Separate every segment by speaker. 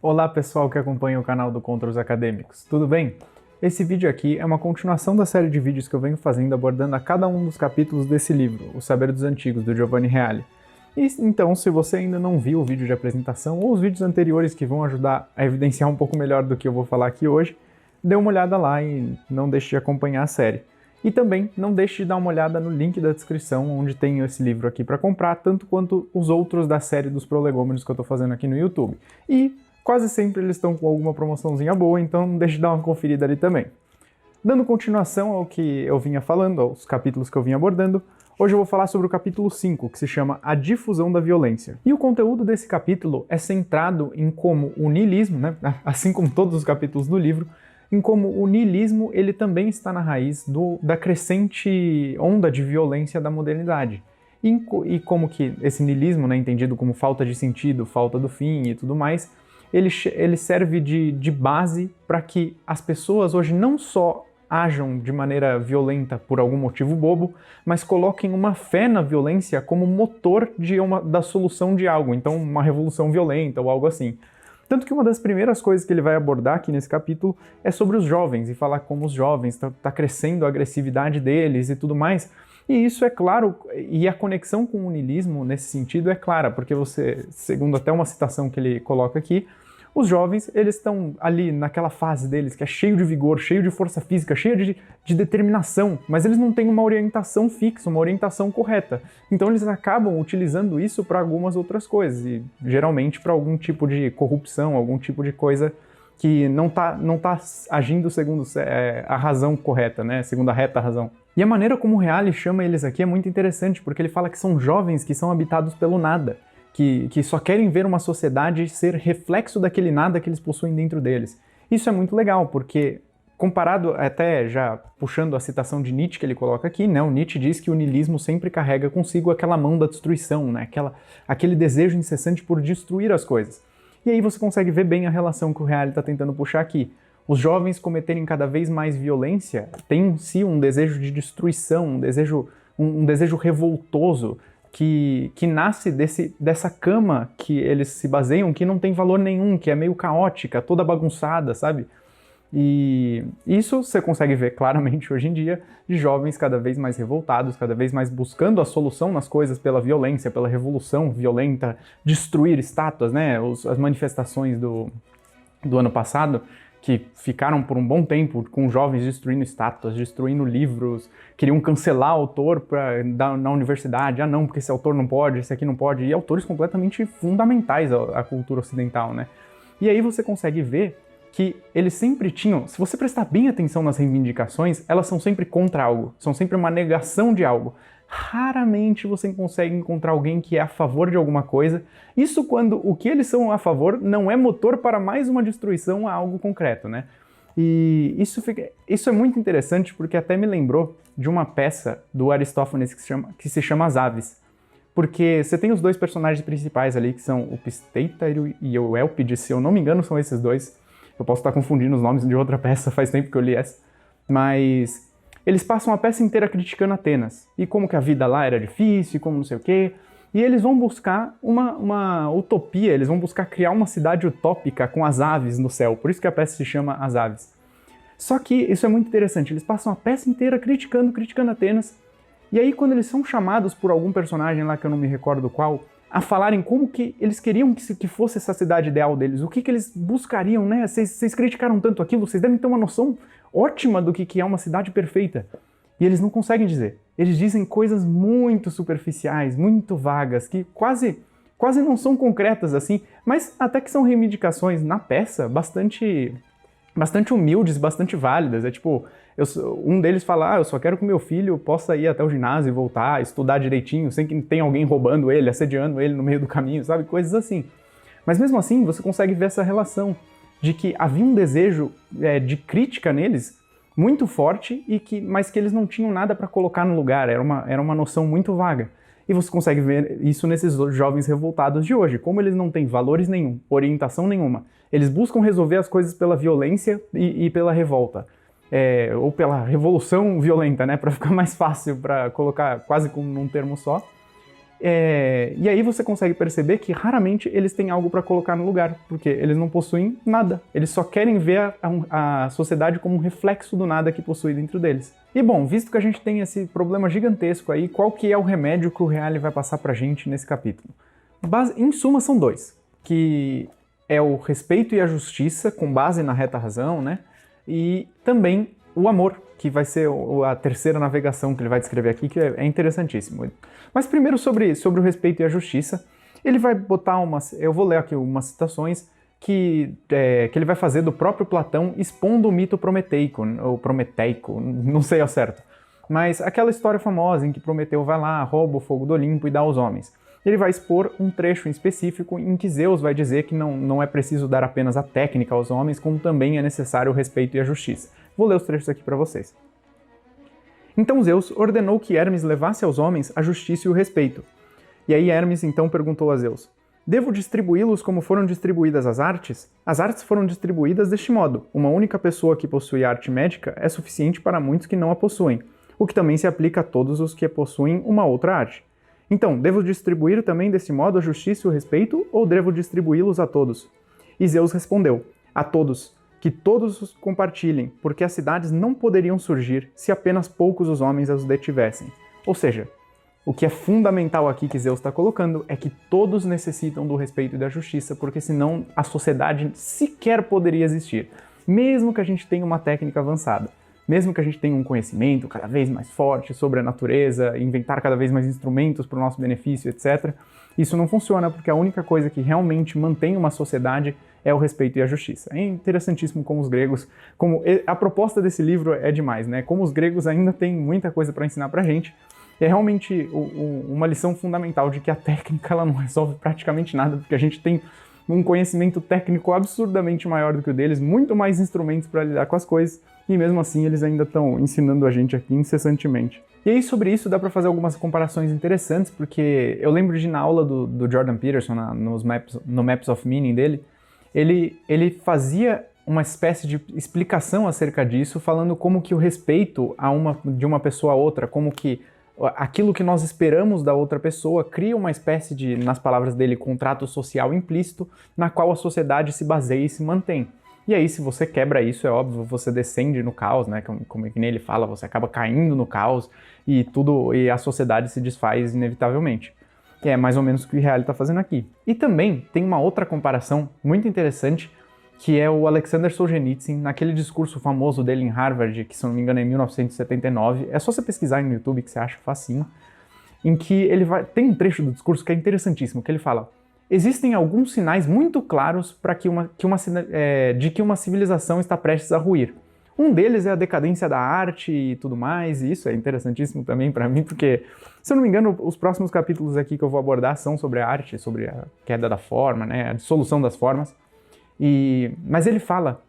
Speaker 1: Olá pessoal que acompanha o canal do Contra os Acadêmicos, tudo bem? Esse vídeo aqui é uma continuação da série de vídeos que eu venho fazendo abordando a cada um dos capítulos desse livro, O Saber dos Antigos, do Giovanni Reale. E então, se você ainda não viu o vídeo de apresentação ou os vídeos anteriores que vão ajudar a evidenciar um pouco melhor do que eu vou falar aqui hoje, dê uma olhada lá e não deixe de acompanhar a série. E também não deixe de dar uma olhada no link da descrição, onde tem esse livro aqui para comprar, tanto quanto os outros da série dos prolegômenos que eu estou fazendo aqui no YouTube. E quase sempre eles estão com alguma promoçãozinha boa, então não deixe de dar uma conferida ali também. Dando continuação ao que eu vinha falando, aos capítulos que eu vinha abordando, hoje eu vou falar sobre o capítulo 5, que se chama A Difusão da Violência. E o conteúdo desse capítulo é centrado em como o niilismo, né, assim como todos os capítulos do livro, em como o niilismo ele também está na raiz da crescente onda de violência da modernidade. E como que esse niilismo, né, entendido como falta de sentido, falta do fim e tudo mais, ele serve de base para que as pessoas hoje não só ajam de maneira violenta por algum motivo bobo, mas coloquem uma fé na violência como motor da solução de algo, então uma revolução violenta ou algo assim. Tanto que uma das primeiras coisas que ele vai abordar aqui nesse capítulo é sobre os jovens, e falar como os jovens tá crescendo a agressividade deles e tudo mais. E isso é claro, e a conexão com o niilismo nesse sentido é clara, porque você, segundo até uma citação que ele coloca aqui, os jovens, eles estão ali naquela fase deles que é cheio de vigor, cheio de força física, cheio de determinação, mas eles não têm uma orientação fixa, uma orientação correta. Então eles acabam utilizando isso para algumas outras coisas, e geralmente para algum tipo de corrupção, algum tipo de coisa que não tá agindo segundo a razão correta, né? Segundo a reta razão. E a maneira como o Reale chama eles aqui é muito interessante, porque ele fala que são jovens que são habitados pelo nada. Que só querem ver uma sociedade ser reflexo daquele nada que eles possuem dentro deles. Isso é muito legal, porque comparado, até já puxando a citação de Nietzsche que ele coloca aqui, né, o Nietzsche diz que o niilismo sempre carrega consigo aquela mão da destruição, né, aquele desejo incessante por destruir as coisas. E aí você consegue ver bem a relação que o Reale está tentando puxar aqui. Os jovens cometerem cada vez mais violência têm em si um desejo de destruição, um desejo revoltoso, que nasce dessa cama que eles se baseiam, que não tem valor nenhum, que é meio caótica, toda bagunçada, sabe? E isso você consegue ver claramente hoje em dia, de jovens cada vez mais revoltados, cada vez mais buscando a solução nas coisas pela violência, pela revolução violenta, destruir estátuas, né? As manifestações do ano passado, que ficaram por um bom tempo com jovens destruindo estátuas, destruindo livros, queriam cancelar o autor na universidade, não, porque esse autor não pode, esse aqui não pode, e autores completamente fundamentais à cultura ocidental, né? E aí você consegue ver que eles sempre tinham, se você prestar bem atenção nas reivindicações, elas são sempre contra algo, são sempre uma negação de algo. Raramente você consegue encontrar alguém que é a favor de alguma coisa, isso quando o que eles são a favor não é motor para mais uma destruição a algo concreto, né? E isso é muito interessante porque até me lembrou de uma peça do Aristófanes que se chama As Aves. Porque você tem os dois personagens principais ali, que são o Pisteitaro e o Elpides, se eu não me engano são esses dois. Eu posso estar confundindo os nomes de outra peça, faz tempo que eu li essa. Mas eles passam a peça inteira criticando Atenas, e como que a vida lá era difícil, e como não sei o quê, e eles vão buscar uma utopia, eles vão buscar criar uma cidade utópica com as aves no céu, por isso que a peça se chama As Aves. Só que isso é muito interessante, eles passam a peça inteira criticando Atenas, e aí quando eles são chamados por algum personagem lá que eu não me recordo qual, a falarem como que eles queriam que fosse essa cidade ideal deles, o que eles buscariam, né? Vocês criticaram tanto aquilo, vocês devem ter uma noção ótima do que é uma cidade perfeita. E eles não conseguem dizer. Eles dizem coisas muito superficiais, muito vagas, que quase não são concretas assim, mas até que são reivindicações na peça bastante humildes, bastante válidas. É tipo, um deles fala, eu só quero que meu filho possa ir até o ginásio e voltar, estudar direitinho, sem que tenha alguém roubando ele, assediando ele no meio do caminho, sabe? Coisas assim. Mas mesmo assim, você consegue ver essa relação de que havia um desejo de crítica neles muito forte, mas que eles não tinham nada para colocar no lugar, era uma noção muito vaga. E você consegue ver isso nesses jovens revoltados de hoje, como eles não têm valores nenhum, orientação nenhuma. Eles buscam resolver as coisas pela violência e pela revolta. Ou pela revolução violenta, né, para ficar mais fácil, para colocar quase como num termo só. E aí você consegue perceber que raramente eles têm algo para colocar no lugar, porque eles não possuem nada. Eles só querem ver a sociedade como um reflexo do nada que possui dentro deles. E bom, visto que a gente tem esse problema gigantesco aí, qual que é o remédio que o Reale vai passar pra gente nesse capítulo? Em suma, são dois, que é o respeito e a justiça, com base na reta razão, né? E também o amor, que vai ser a terceira navegação que ele vai descrever aqui, que é interessantíssimo. Mas primeiro sobre o respeito e a justiça, ele vai botar eu vou ler aqui umas citações que ele vai fazer do próprio Platão expondo o mito prometeico, ou prometeico, não sei ao certo. Mas aquela história famosa em que Prometeu vai lá, rouba o fogo do Olimpo e dá aos homens. Ele vai expor um trecho em específico em que Zeus vai dizer que não é preciso dar apenas a técnica aos homens, como também é necessário o respeito e a justiça. Vou ler os trechos aqui para vocês. Então Zeus ordenou que Hermes levasse aos homens a justiça e o respeito. E aí Hermes então perguntou a Zeus: devo distribuí-los como foram distribuídas as artes? As artes foram distribuídas deste modo: uma única pessoa que possui arte médica é suficiente para muitos que não a possuem, o que também se aplica a todos os que possuem uma outra arte. Então, devo distribuir também desse modo a justiça e o respeito, ou devo distribuí-los a todos? E Zeus respondeu: a todos, que todos os compartilhem, porque as cidades não poderiam surgir se apenas poucos os homens as detivessem. Ou seja, o que é fundamental aqui que Zeus está colocando é que todos necessitam do respeito e da justiça, porque senão a sociedade sequer poderia existir, mesmo que a gente tenha uma técnica avançada. Mesmo que a gente tenha um conhecimento cada vez mais forte sobre a natureza, inventar cada vez mais instrumentos para o nosso benefício, etc., isso não funciona porque a única coisa que realmente mantém uma sociedade é o respeito e a justiça. É interessantíssimo como os gregos, a proposta desse livro é demais, né? Como os gregos ainda têm muita coisa para ensinar para a gente. É realmente uma lição fundamental de que a técnica ela não resolve praticamente nada, porque a gente tem um conhecimento técnico absurdamente maior do que o deles, muito mais instrumentos para lidar com as coisas, e mesmo assim eles ainda estão ensinando a gente aqui incessantemente. E aí sobre isso dá para fazer algumas comparações interessantes, porque eu lembro de na aula do Jordan Peterson, no Maps of Meaning dele, ele fazia uma espécie de explicação acerca disso, falando como que o respeito de uma pessoa a outra, como que aquilo que nós esperamos da outra pessoa cria uma espécie de, nas palavras dele, contrato social implícito, na qual a sociedade se baseia e se mantém. E aí, se você quebra isso, é óbvio, você descende no caos, né? Como é que ele fala, você acaba caindo no caos e a sociedade se desfaz inevitavelmente. E é mais ou menos o que o Reale está fazendo aqui. E também tem uma outra comparação muito interessante, que é o Alexander Solzhenitsyn, naquele discurso famoso dele em Harvard, que se não me engano é em 1979, é só você pesquisar no YouTube que você acha facinho, em que tem um trecho do discurso que é interessantíssimo, que ele fala: existem alguns sinais muito claros de que uma civilização está prestes a ruir. Um deles é a decadência da arte e tudo mais, e isso é interessantíssimo também para mim, porque, se eu não me engano, os próximos capítulos aqui que eu vou abordar são sobre a arte, sobre a queda da forma, né, a dissolução das formas. Mas ele fala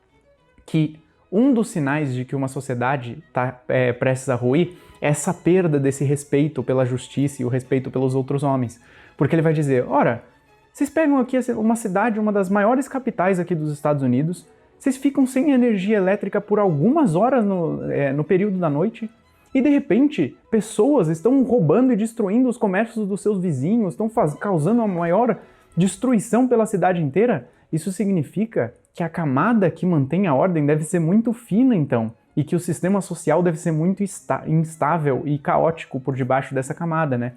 Speaker 1: que um dos sinais de que uma sociedade está prestes a ruir é essa perda desse respeito pela justiça e o respeito pelos outros homens. Porque ele vai dizer: ora, vocês pegam aqui uma cidade, uma das maiores capitais aqui dos Estados Unidos, vocês ficam sem energia elétrica por algumas horas no período da noite, e de repente pessoas estão roubando e destruindo os comércios dos seus vizinhos, estão causando uma maior destruição pela cidade inteira. Isso significa que a camada que mantém a ordem deve ser muito fina, então, e que o sistema social deve ser muito instável e caótico por debaixo dessa camada, né?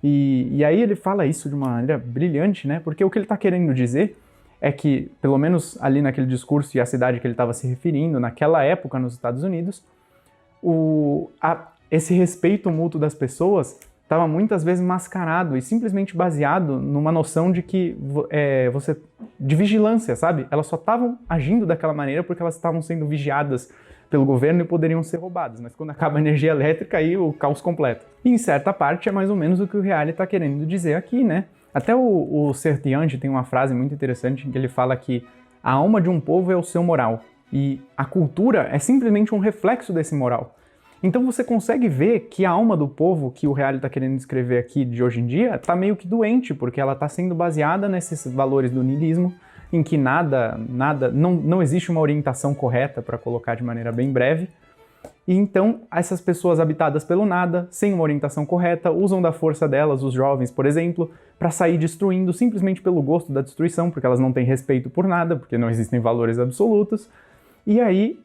Speaker 1: E aí ele fala isso de uma maneira brilhante, né? Porque o que ele está querendo dizer é que, pelo menos ali naquele discurso e a cidade que ele estava se referindo, naquela época nos Estados Unidos, esse respeito mútuo das pessoas estava muitas vezes mascarado e simplesmente baseado numa noção de que de vigilância, sabe? Elas só estavam agindo daquela maneira porque elas estavam sendo vigiadas pelo governo e poderiam ser roubadas, mas quando acaba a energia elétrica, aí o caos completo. E em certa parte é mais ou menos o que o Reale está querendo dizer aqui, né? Até o Sertiante tem uma frase muito interessante em que ele fala que a alma de um povo é o seu moral, e a cultura é simplesmente um reflexo desse moral. Então você consegue ver que a alma do povo que o Reale está querendo descrever aqui de hoje em dia está meio que doente, porque ela está sendo baseada nesses valores do niilismo, em que não existe uma orientação correta, para colocar de maneira bem breve, E então, essas pessoas habitadas pelo nada, sem uma orientação correta, usam da força delas, os jovens, por exemplo, para sair destruindo simplesmente pelo gosto da destruição, porque elas não têm respeito por nada, porque não existem valores absolutos. E aí,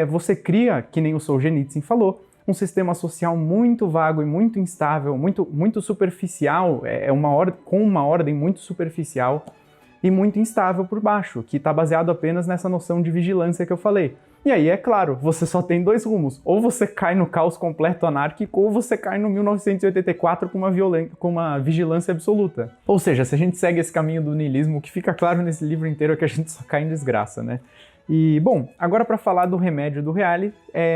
Speaker 1: você cria, que nem o Solzhenitsyn falou, um sistema social muito vago e muito instável, muito superficial, com uma ordem muito superficial e muito instável por baixo, que está baseado apenas nessa noção de vigilância que eu falei. E aí, é claro, você só tem dois rumos. Ou você cai no caos completo anárquico, ou você cai no 1984 com uma vigilância absoluta. Ou seja, se a gente segue esse caminho do niilismo, o que fica claro nesse livro inteiro é que a gente só cai em desgraça, né? E, bom, agora para falar do remédio do Reale,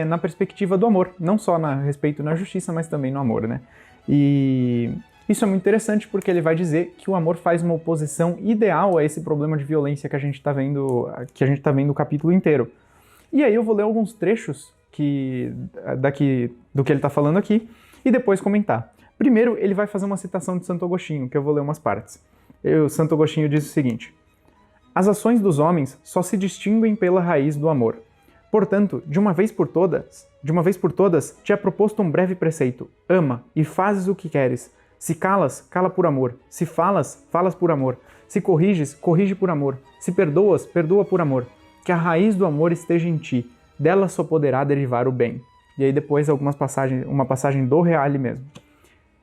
Speaker 1: na perspectiva do amor, não só a respeito na justiça, mas também no amor, né? E isso é muito interessante porque ele vai dizer que o amor faz uma oposição ideal a esse problema de violência que a gente tá vendo o capítulo inteiro. E aí eu vou ler alguns trechos do que ele está falando aqui e depois comentar. Primeiro, ele vai fazer uma citação de Santo Agostinho, que eu vou ler umas partes. Santo Agostinho diz o seguinte: as ações dos homens só se distinguem pela raiz do amor. Portanto, de uma vez por todas, te é proposto um breve preceito: ama e fazes o que queres. Se calas, cala por amor. Se falas, falas por amor. Se corriges, corrige por amor. Se perdoas, perdoa por amor. Que a raiz do amor esteja em ti, dela só poderá derivar o bem. E aí depois uma passagem do Reale mesmo.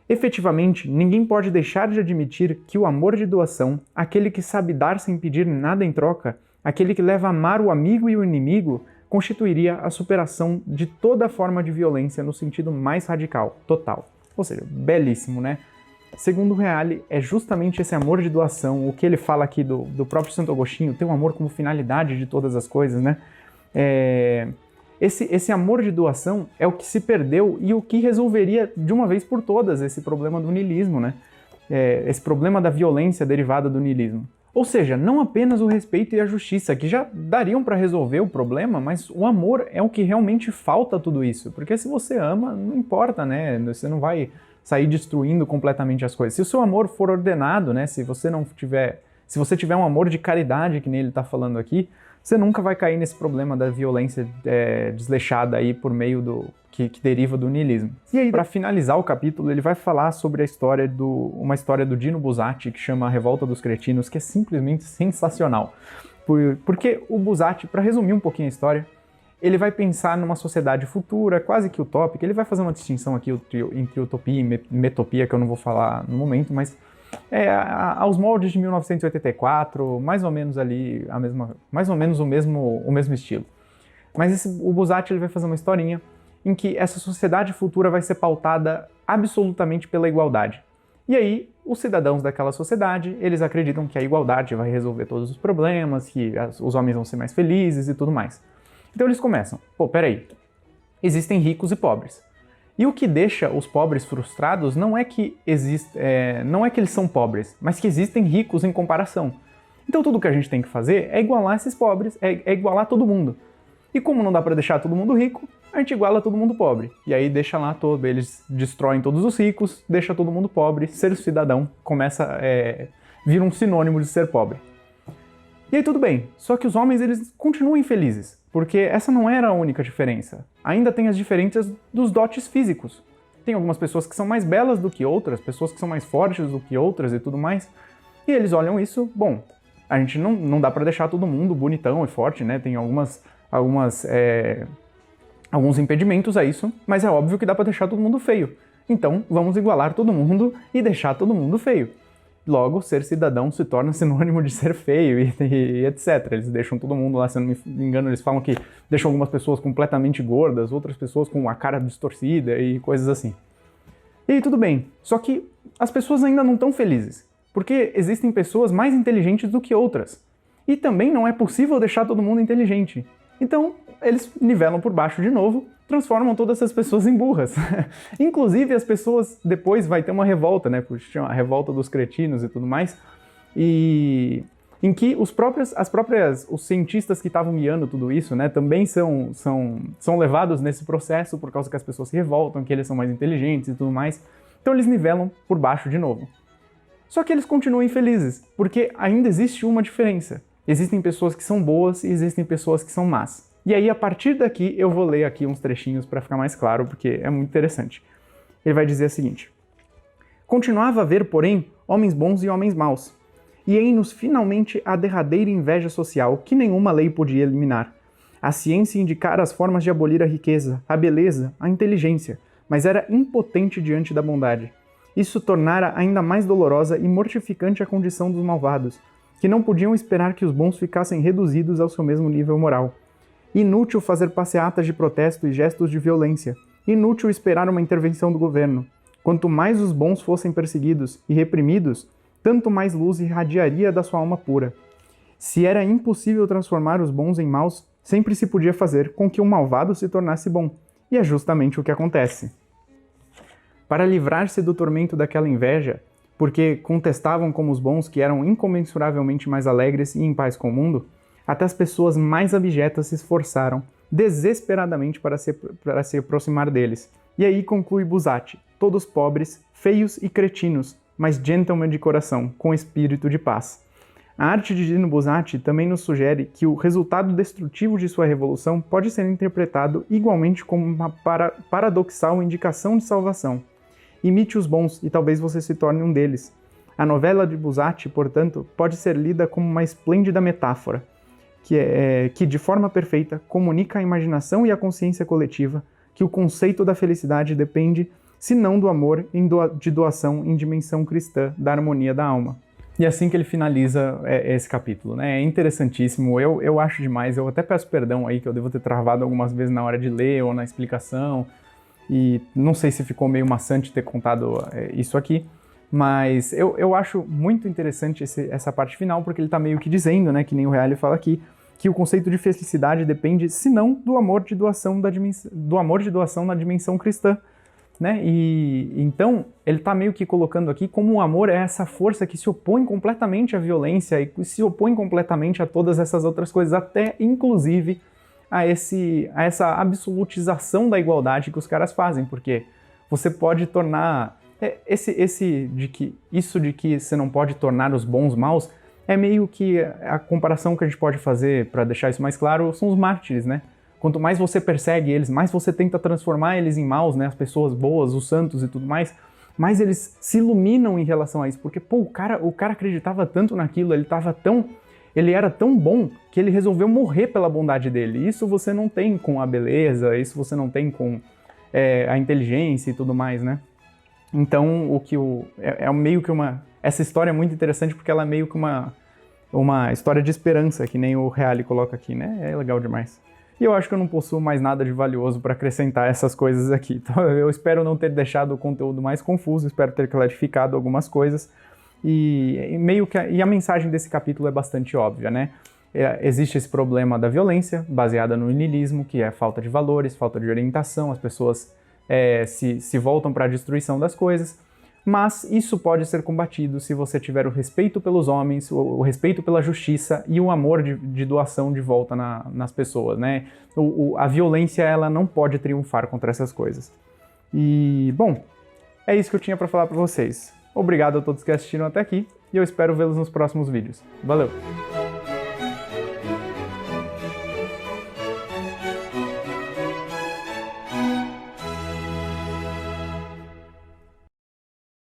Speaker 1: Efetivamente, ninguém pode deixar de admitir que o amor de doação, aquele que sabe dar sem pedir nada em troca, aquele que leva a amar o amigo e o inimigo, constituiria a superação de toda forma de violência no sentido mais radical, total. Ou seja, belíssimo, né? Segundo o Reale, é justamente esse amor de doação, o que ele fala aqui do próprio Santo Agostinho, ter um amor como finalidade de todas as coisas, né? Esse amor de doação é o que se perdeu e o que resolveria de uma vez por todas esse problema do niilismo, né? Esse problema da violência derivada do niilismo. Ou seja, não apenas o respeito e a justiça, que já dariam para resolver o problema, mas o amor é o que realmente falta a tudo isso. Porque se você ama, não importa, né? Você não vai sair destruindo completamente as coisas. Se o seu amor for ordenado, né? Se você tiver um amor de caridade, que nem ele está falando aqui, você nunca vai cair nesse problema da violência desleixada aí por meio que deriva do niilismo. E aí, para finalizar o capítulo, ele vai falar sobre uma história do Dino Buzzati, que chama A Revolta dos Cretinos, que é simplesmente sensacional. Porque o Buzzati, para resumir um pouquinho a história, ele vai pensar numa sociedade futura, quase que utópica. Ele vai fazer uma distinção aqui entre utopia e metopia, que eu não vou falar no momento, mas aos moldes de 1984, mais ou menos ali, mais ou menos o mesmo estilo. Mas o Buzzati ele vai fazer uma historinha em que essa sociedade futura vai ser pautada absolutamente pela igualdade. E aí, os cidadãos daquela sociedade, eles acreditam que a igualdade vai resolver todos os problemas, que os homens vão ser mais felizes e tudo mais. Então eles começam, peraí, existem ricos e pobres. E o que deixa os pobres frustrados não é que eles são pobres, mas que existem ricos em comparação. Então tudo que a gente tem que fazer é igualar esses pobres, é igualar todo mundo. E como não dá para deixar todo mundo rico, a gente iguala todo mundo pobre. E aí deixa lá eles destroem todos os ricos, deixa todo mundo pobre, ser cidadão vira um sinônimo de ser pobre. E aí tudo bem, só que os homens eles continuam infelizes, porque essa não era a única diferença. Ainda tem as diferenças dos dotes físicos. Tem algumas pessoas que são mais belas do que outras, pessoas que são mais fortes do que outras e tudo mais. E eles olham isso, a gente não dá pra deixar todo mundo bonitão e forte, né? Tem alguns impedimentos a isso, mas é óbvio que dá pra deixar todo mundo feio. Então vamos igualar todo mundo e deixar todo mundo feio. Logo, ser cidadão se torna sinônimo de ser feio e etc. Eles deixam todo mundo lá, se não me engano, eles falam que deixam algumas pessoas completamente gordas, outras pessoas com a cara distorcida e coisas assim. E aí tudo bem, só que as pessoas ainda não estão felizes, porque existem pessoas mais inteligentes do que outras. E também não é possível deixar todo mundo inteligente. Então, eles nivelam por baixo de novo, transformam todas essas pessoas em burras. Inclusive, as pessoas depois vai ter uma revolta, né? Porque chama a revolta dos cretinos e tudo mais. E em que os cientistas que estavam guiando tudo isso, né, também são levados nesse processo por causa que as pessoas se revoltam, que eles são mais inteligentes e tudo mais. Então eles nivelam por baixo de novo. Só que eles continuam infelizes, porque ainda existe uma diferença. Existem pessoas que são boas e existem pessoas que são más. E aí, a partir daqui, eu vou ler aqui uns trechinhos para ficar mais claro, porque é muito interessante. Ele vai dizer o seguinte: continuava a haver, porém, homens bons e homens maus, e em-nos finalmente a derradeira inveja social que nenhuma lei podia eliminar. A ciência indicara as formas de abolir a riqueza, a beleza, a inteligência, mas era impotente diante da bondade. Isso tornara ainda mais dolorosa e mortificante a condição dos malvados, que não podiam esperar que os bons ficassem reduzidos ao seu mesmo nível moral. Inútil fazer passeatas de protesto e gestos de violência. Inútil esperar uma intervenção do governo. Quanto mais os bons fossem perseguidos e reprimidos, tanto mais luz irradiaria da sua alma pura. Se era impossível transformar os bons em maus, sempre se podia fazer com que o malvado se tornasse bom. E é justamente o que acontece. Para livrar-se do tormento daquela inveja, porque contestavam como os bons que eram incomensuravelmente mais alegres e em paz com o mundo, até as pessoas mais abjetas se esforçaram desesperadamente para se aproximar deles. E aí conclui Buzzati: todos pobres, feios e cretinos, mas gentlemen de coração, com espírito de paz. A arte de Dino Buzzati também nos sugere que o resultado destrutivo de sua revolução pode ser interpretado igualmente como uma paradoxal indicação de salvação. Imite os bons e talvez você se torne um deles. A novela de Buzzati, portanto, pode ser lida como uma esplêndida metáfora, que de forma perfeita comunica à imaginação e à consciência coletiva que o conceito da felicidade depende, se não do amor, de doação em dimensão cristã da harmonia da alma. E assim que ele finaliza esse capítulo, né? É interessantíssimo, eu acho demais, eu até peço perdão aí que eu devo ter travado algumas vezes na hora de ler ou na explicação, e não sei se ficou meio maçante ter contado isso aqui, mas eu acho muito interessante essa parte final, porque ele está meio que dizendo, né, que nem o Reale fala aqui, que o conceito de felicidade depende, se não, do amor de doação na dimensão cristã, né? E então ele está meio que colocando aqui como o amor é essa força que se opõe completamente à violência e se opõe completamente a todas essas outras coisas, até inclusive a essa absolutização da igualdade que os caras fazem, porque você pode tornar isso de que você não pode tornar os bons maus é meio que a comparação que a gente pode fazer para deixar isso mais claro são os mártires, né? Quanto mais você persegue eles, mais você tenta transformar eles em maus, né? As pessoas boas, os santos e tudo mais eles se iluminam em relação a isso, porque pô, o cara acreditava tanto naquilo, ele era tão bom que ele resolveu morrer pela bondade dele. Isso você não tem com a beleza, isso você não tem com a inteligência e tudo mais, né? Então, meio que essa história é muito interessante porque ela é meio que uma história de esperança, que nem o Reale coloca aqui, né? É legal demais. E eu acho que eu não possuo mais nada de valioso para acrescentar essas coisas aqui. Então, eu espero não ter deixado o conteúdo mais confuso, espero ter clarificado algumas coisas. E a mensagem desse capítulo é bastante óbvia, né? Existe esse problema da violência, baseada no niilismo, que é falta de valores, falta de orientação, as pessoas se voltam para a destruição das coisas, mas isso pode ser combatido se você tiver o respeito pelos homens, o respeito pela justiça e o amor de doação de volta nas pessoas, né? A violência, ela não pode triunfar contra essas coisas. E, bom, é isso que eu tinha para falar para vocês. Obrigado a todos que assistiram até aqui e eu espero vê-los nos próximos vídeos. Valeu!